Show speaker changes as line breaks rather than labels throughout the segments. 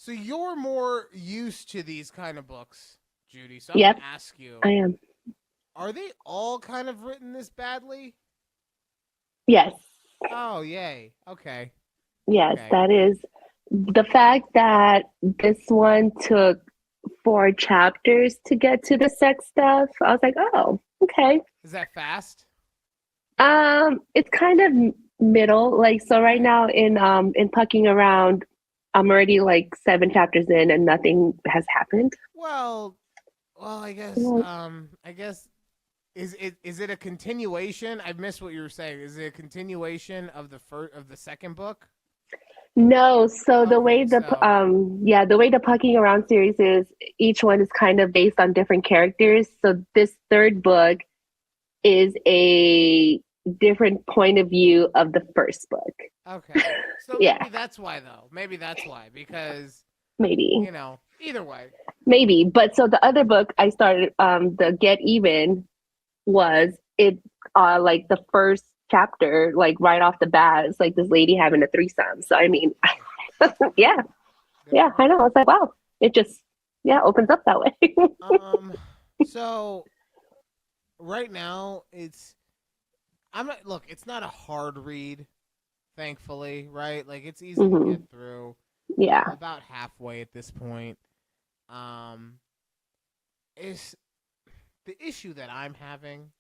So you're more used to these kind of books, Judy. So I'm
Yep,
gonna ask you:
I am.
are they all kind of written this badly?
Yes,
Oh, yay. Okay.
yes,
Okay.
that is the fact that this one took 4 chapters to get to the sex stuff. I was like, oh, okay.
Is that fast?
It's kind of middle. Like so, right
Okay.
now in Pucking Around, I'm already like 7 chapters in, and nothing has happened.
Well, I guess
Like,
is it a continuation? I missed what you were saying. Is it a continuation of the second book?
no, so the way
Okay, so
the way the Pucking Around series is, each one is kind of based on different characters. So this third book is a different point of view of the first book.
okay. So
Yeah,
maybe that's why though. Maybe that's why because,
maybe.
either way.
Maybe. But so the other book I started, the Get Even, was it like the first chapter, like right off the bat, it's like this lady having a threesome. So I mean,
Oh,
yeah,
good
yeah,
for
I
her.
know. It's like, wow, it just opens up that way.
Um so right now I'm not look, it's not a hard read, thankfully, right? Like it's easy to get
Hmm.
through. I'm
Yeah.
about halfway at this point. Um is the issue that I'm having,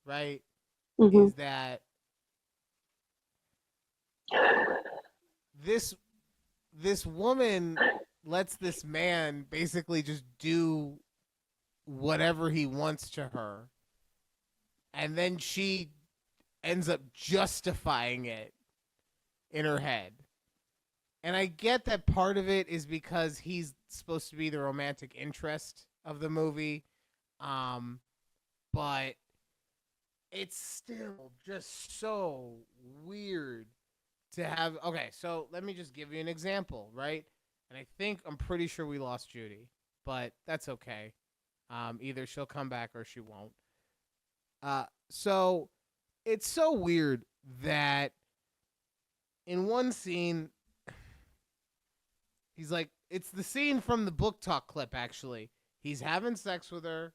right,
Hmm.
is that this this woman lets this man basically just do whatever he wants to her, and then she ends up justifying it in her head. And I get that part of it is because he's supposed to be the romantic interest of the movie. Um, but it's still just so weird to have. Okay, so let me just give you an example, right? And I'm pretty sure we lost Judy, but that's okay. Either she'll come back or she won't. So it's so weird that in one scene, he's like, it's the scene from the book talk clip, actually. He's having sex with her,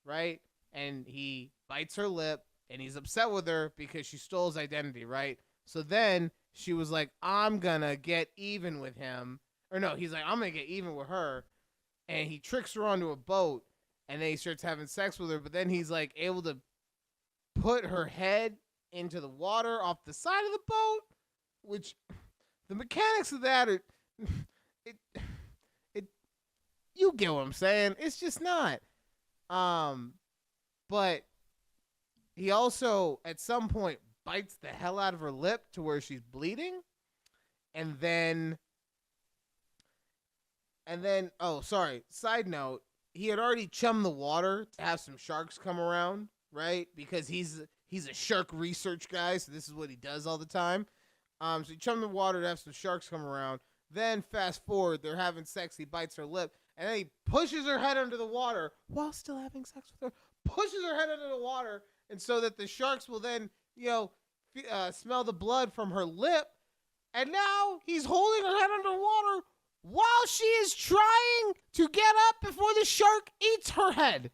right? And he bites her lip and he's upset with her because she stole his identity, right? So then she was like, I'm gonna get even with him. Or no, he's like, I'm gonna get even with her. And he tricks her onto a boat and then he starts having sex with her. But then he's like able to put her head into the water off the side of the boat, which the mechanics of that are it it you get what I'm saying. It's just not. Um, but he also at some point bites the hell out of her lip to where she's bleeding, and then oh sorry, side note, he had already chummed the water to have some sharks come around, right? Because he's a shark research guy, so this is what he does all the time. So he chummed the water to have some sharks come around. Then fast forward, they're having sex. He bites her lip, and then he pushes her head under the water while still having sex with her. Pushes her head under the water, and so that the sharks will then, smell the blood from her lip. And now he's holding her head underwater while she is trying to get up before the shark eats her head.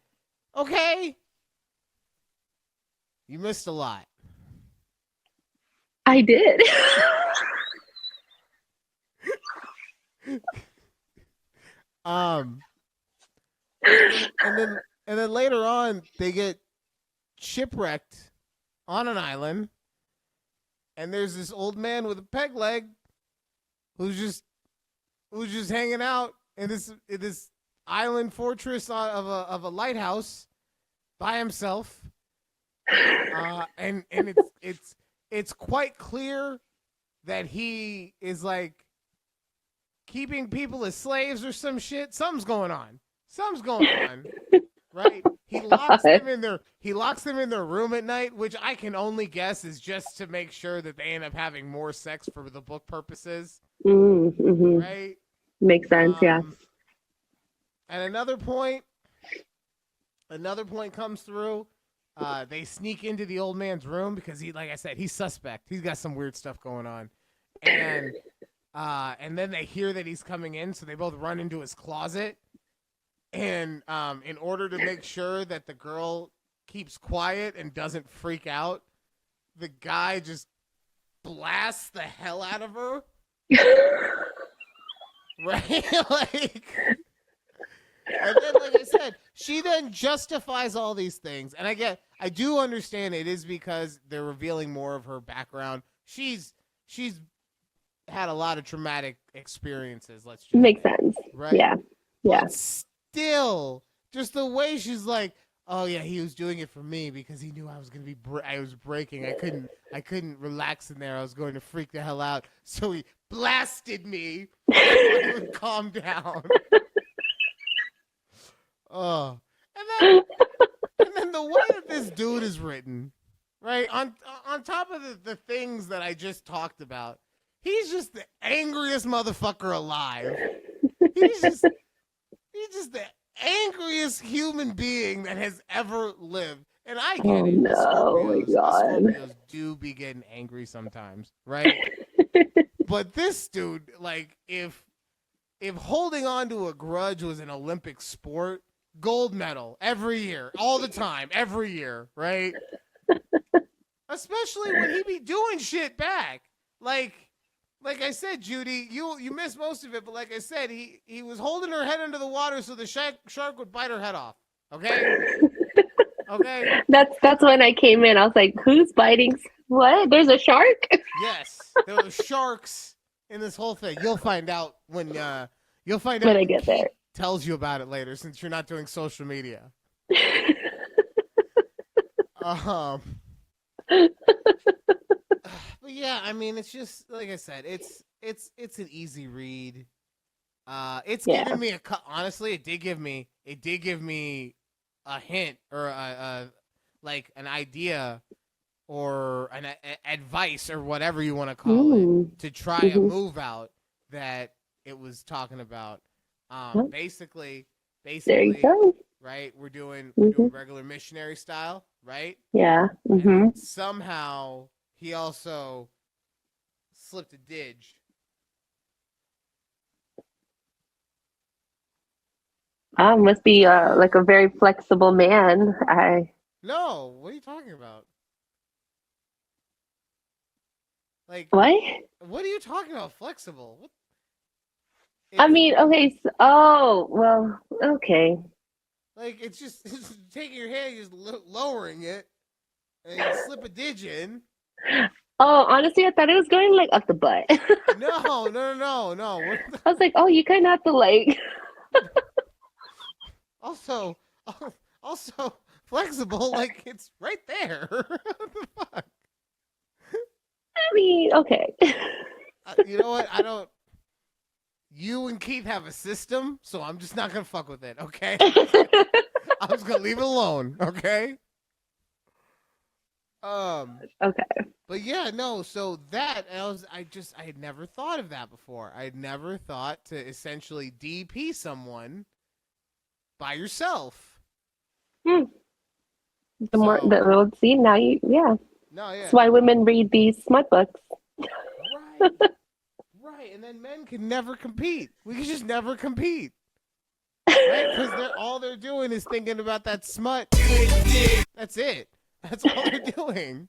Okay, you missed a lot.
I did.
Um, and then later on they get shipwrecked on an island, and there's this old man with a peg leg who's just hanging out in this island fortress of a lighthouse by himself. And it's quite clear that he is like keeping people as slaves or some shit. Something's going on. Something's going on. Right? He locks
God.
them in their room at night, which I can only guess is just to make sure that they end up having more sex for the book purposes,
Mm-hmm.
right?
Makes sense. Yes.
Um, and another point comes through. They sneak into the old man's room because like I said, he's suspect. He's got some weird stuff going on, and And then they hear that he's coming in, so they both run into his closet. And in order to make sure that the girl keeps quiet and doesn't freak out, the guy just blasts the hell out of her. Right? Like, and then, like I said, she then justifies all these things. And I do understand it is because they're revealing more of her background. She's had a lot of traumatic experiences, let's just
Makes
say,
sense.
right?
Yeah. Yeah.
But still, just the way she's like, oh yeah, he was doing it for me because he knew I was gonna be I was breaking. I couldn't relax in there. I was going to freak the hell out. So he blasted me so I would calm down. Oh, and then the way that this dude is written, right, on top of the things that I just talked about, he's just the angriest motherfucker alive. He's just the angriest human being that has ever lived. And I get
Oh
it.
no! Oh my God.
Scorpios do be getting angry sometimes, right? But this dude, like, if holding on to a grudge was an Olympic sport, gold medal every year, all the time, every year, right? Especially when he be doing shit back. Like I said, Judy, you missed most of it, but like I said, he was holding her head under the water so the shark would bite her head off. Okay? Okay?
That's when I came in. I was like, who's biting? What? There's a shark?
Yes. There were sharks in this whole thing. You'll find out when I get there. Tells you about it later since you're not doing social media. But yeah, I mean, it's just like I said, it's an easy read. It's given me honestly, it did give me a hint or like an idea or an advice or whatever you want to call it to try a move out that it was talking about. Basically,
there you go.
Right? We're doing regular missionary style, right?
Yeah.
And somehow he also slipped a didge.
Must be like a very flexible man.
No, what are you talking about? Like
what?
What are you talking about? Flexible? What?
I mean, okay. Well, okay.
Like it's just taking your hand, just lowering it, and you slip a didge in.
Oh, honestly, I thought it was going like up the butt.
No.
I was like, oh, you kind of have to like.
Also flexible, like it's right there. What the fuck?
I mean, okay.
You know what? I don't. You and Keith have a system, so I'm just not gonna fuck with it. Okay. I'm just gonna leave it alone. Okay.
Okay.
But yeah, no. So that I had never thought of that before. I had never thought to essentially DP someone by yourself.
We'll see now.
No, yeah.
That's why women read these smut books.
Right, and then men can never compete. We can just never compete. Right? Because all they're doing is thinking about that smut. That's it. That's all they're doing.